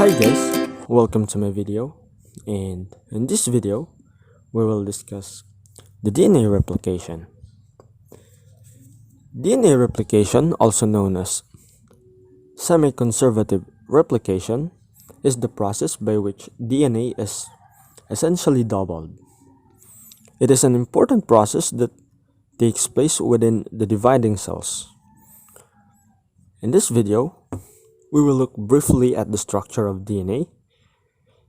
Hi guys, welcome to my video, and in this video we will discuss the DNA replication. DNA replication, also known as semi-conservative replication, is the process by which DNA is essentially doubled. It is an important process that takes place within the dividing cells. In this video, we will look briefly at the structure of DNA,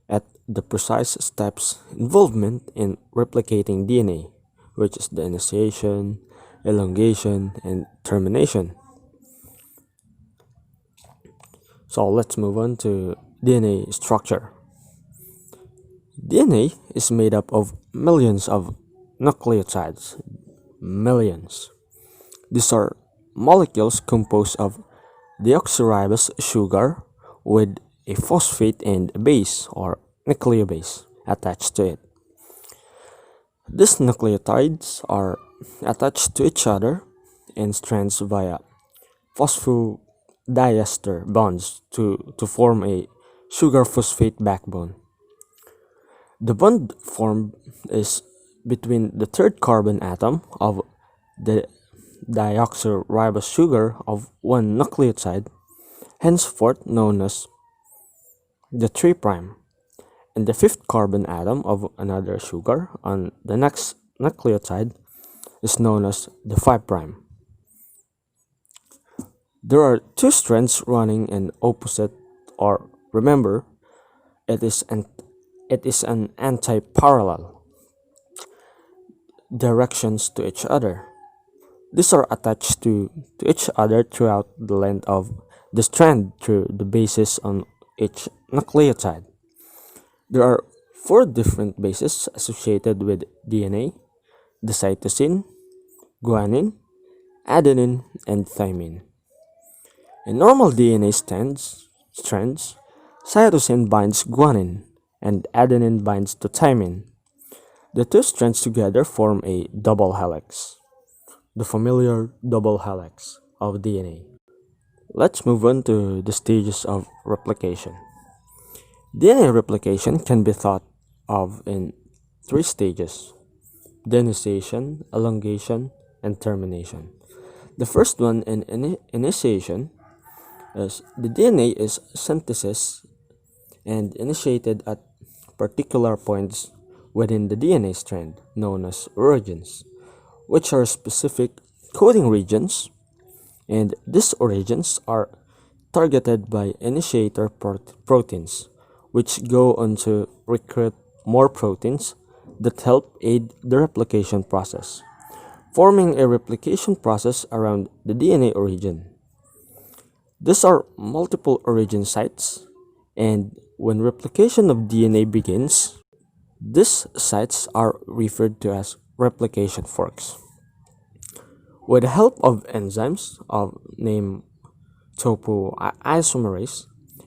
at the precise steps involvement in replicating DNA, which is the initiation, elongation, and termination. So let's move on to DNA structure. DNA is made up of millions of nucleotides. Millions. These are molecules composed of deoxyribose sugar with a phosphate and a base or nucleobase attached to it. These nucleotides are attached to each other in strands via phosphodiester bonds to form a sugar phosphate backbone. The bond formed is between the third carbon atom of the deoxyribose sugar of one nucleotide, henceforth known as the 3', and the fifth carbon atom of another sugar on the next nucleotide is known as the 5'. There are two strands running in opposite, or remember, it is an anti-parallel directions to each other. These are attached to each other throughout the length of the strand through the bases on each nucleotide. There are 4 different bases associated with DNA: the cytosine, guanine, adenine, and thymine. In normal DNA strands, cytosine binds guanine and adenine binds to thymine. The two strands together form a double helix, the familiar double helix of DNA. Let's move on to the stages of replication. DNA replication can be thought of in 3 stages: the initiation, elongation, and termination. The first one, in initiation, is the DNA is synthesized and initiated at particular points within the DNA strand, known as origins, which are specific coding regions, and these origins are targeted by initiator proteins, which go on to recruit more proteins that help aid the replication process, forming a replication process around the DNA origin. These are multiple origin sites, and when replication of DNA begins, these sites are referred to as replication forks. With the help of enzymes of name topoisomerase,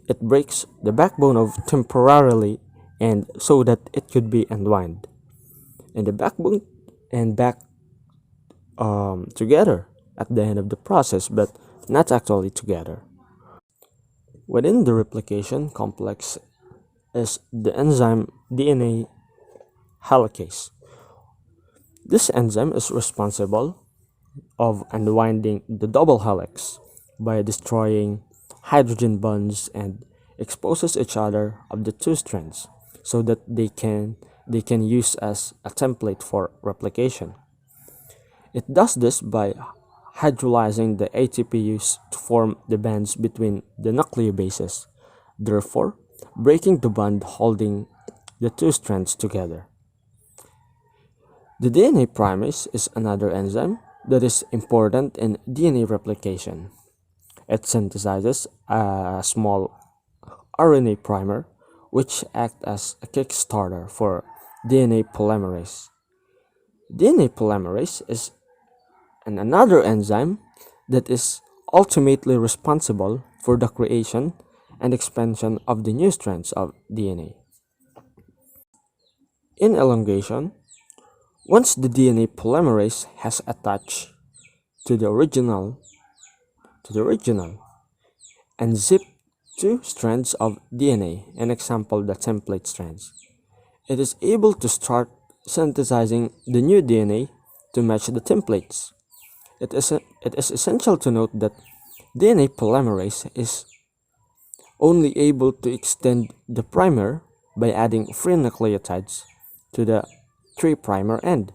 it breaks the backbone of temporarily and so that it could be unwound, and the backbone and back together at the end of the process, but not actually together. Within the replication complex is the enzyme DNA helicase. This enzyme is responsible of unwinding the double helix by destroying hydrogen bonds and exposes each other of the 2 strands so that they can use as a template for replication. It does this by hydrolyzing the ATP used to form the bands between the nucleobases, therefore breaking the bond holding the 2 strands together. The DNA primase is another enzyme that is important in DNA replication. It synthesizes a small RNA primer which acts as a kickstarter for DNA polymerase. DNA polymerase is another enzyme that is ultimately responsible for the creation and expansion of the new strands of DNA. In elongation, once the DNA polymerase has attached to the original and zipped two strands of DNA, an example the template strands. It is able to start synthesizing the new DNA to match the templates. It is essential to note that DNA polymerase is only able to extend the primer by adding free nucleotides to the 3' end.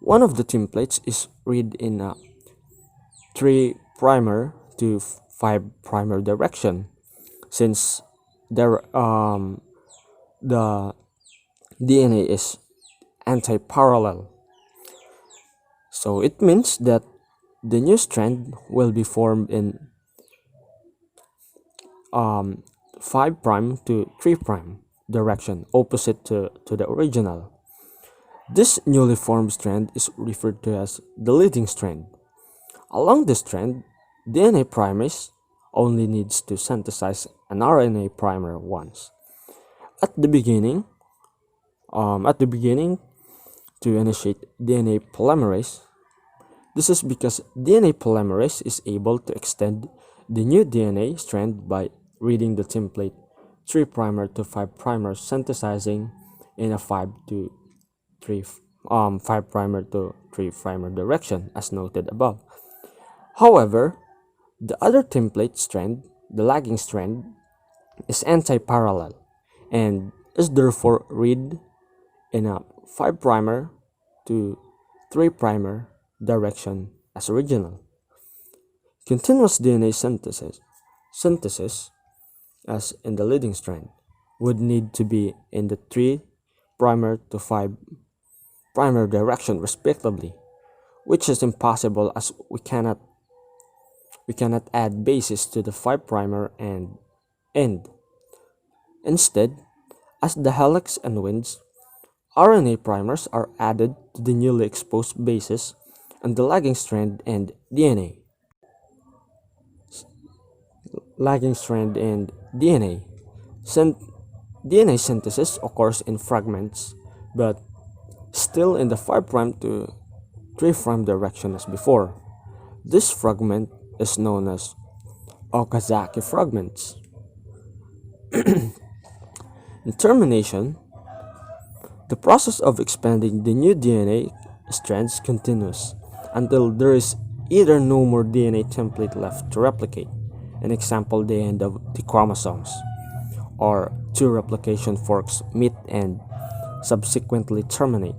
One of the templates is read in a 3' to 5' direction, since the DNA is anti-parallel. So it means that the new strand will be formed in 5' to 3' direction, opposite to the original. This newly formed strand is referred to as the leading strand. Along this strand, DNA primase only needs to synthesize an RNA primer once. At the beginning, to initiate DNA polymerase, this is because DNA polymerase is able to extend the new DNA strand by reading the template 3' to 5' synthesizing in a 5' to 3' direction as noted above. However, the other template strand, the lagging strand, is anti-parallel and is therefore read in a 5' to 3' direction as original. Continuous DNA synthesis, as in the leading strand, would need to be in the 3' to 5' direction respectively, which is impossible as we cannot add bases to the 5' and end. Instead, as the helix unwinds, RNA primers are added to the newly exposed bases on the lagging strand and DNA. Lagging strand and DNA. DNA synthesis occurs in fragments, but still in the 5' to 3' direction as before. This fragment is known as Okazaki fragments. In termination, the process of expanding the new DNA strands continues until there is either no more DNA template left to replicate, an example the end of the chromosomes, or two replication forks meet and subsequently terminate.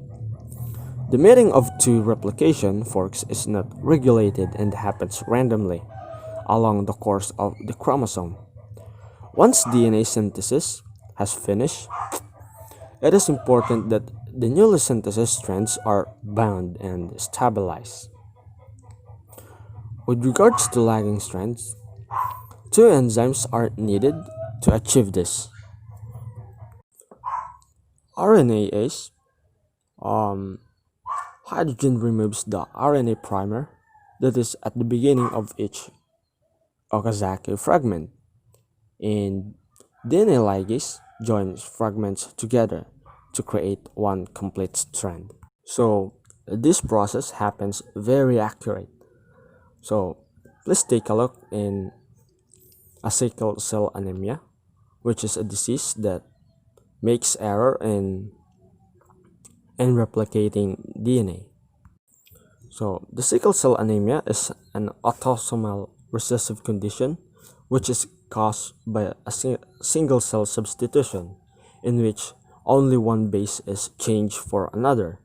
The meeting of two replication forks is not regulated and happens randomly along the course of the chromosome. Once DNA synthesis has finished, it is important that the newly synthesized strands are bound and stabilized. With regards to lagging strands, two enzymes are needed to achieve this. RNase hydrogen removes the RNA primer that is at the beginning of each Okazaki fragment, and DNA ligase joins fragments together to create one complete strand. So this process happens very accurate. So let's take a look in a sickle cell anemia, which is a disease that makes error in replicating DNA. So the sickle cell anemia is an autosomal recessive condition which is caused by a single cell substitution in which only one base is changed for another.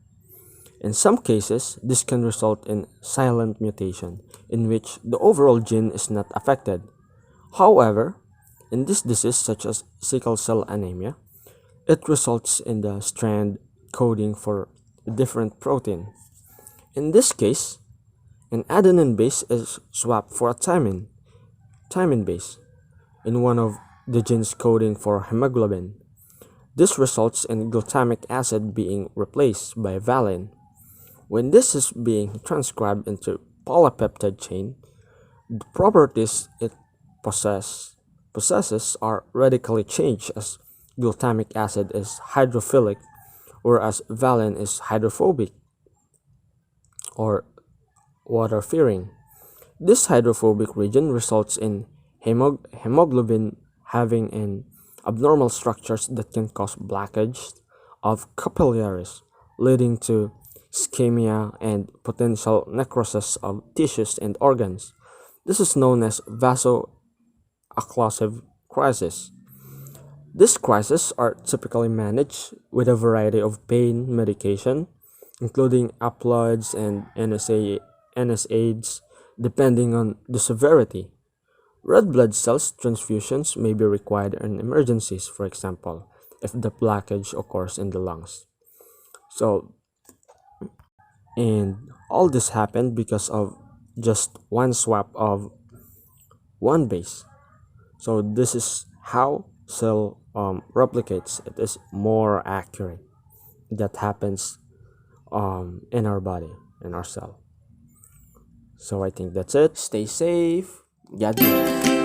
In some cases, this can result in silent mutation in which the overall gene is not affected. However, in this disease such as sickle cell anemia, it results in the strand coding for a different protein. In this case, an adenine base is swapped for a thymine base in one of the genes coding for hemoglobin. This results in glutamic acid being replaced by valine. When this is being transcribed into polypeptide chain, the properties it possesses are radically changed as glutamic acid is hydrophilic, whereas valine is hydrophobic or water-fearing. This hydrophobic region results in hemoglobin having an abnormal structures that can cause blockage of capillaries, leading to ischemia and potential necrosis of tissues and organs. This is known as vaso-occlusive crisis. These crises are typically managed with a variety of pain medication, including opioids and NSAIDs, depending on the severity. Red blood cells transfusions may be required in emergencies, for example, if the blockage occurs in the lungs. So, and all this happened because of just one swap of one base. So this is how cell replicates. It is more accurate. That happens in our body, in our cell. So I think that's it. Stay safe. God bless.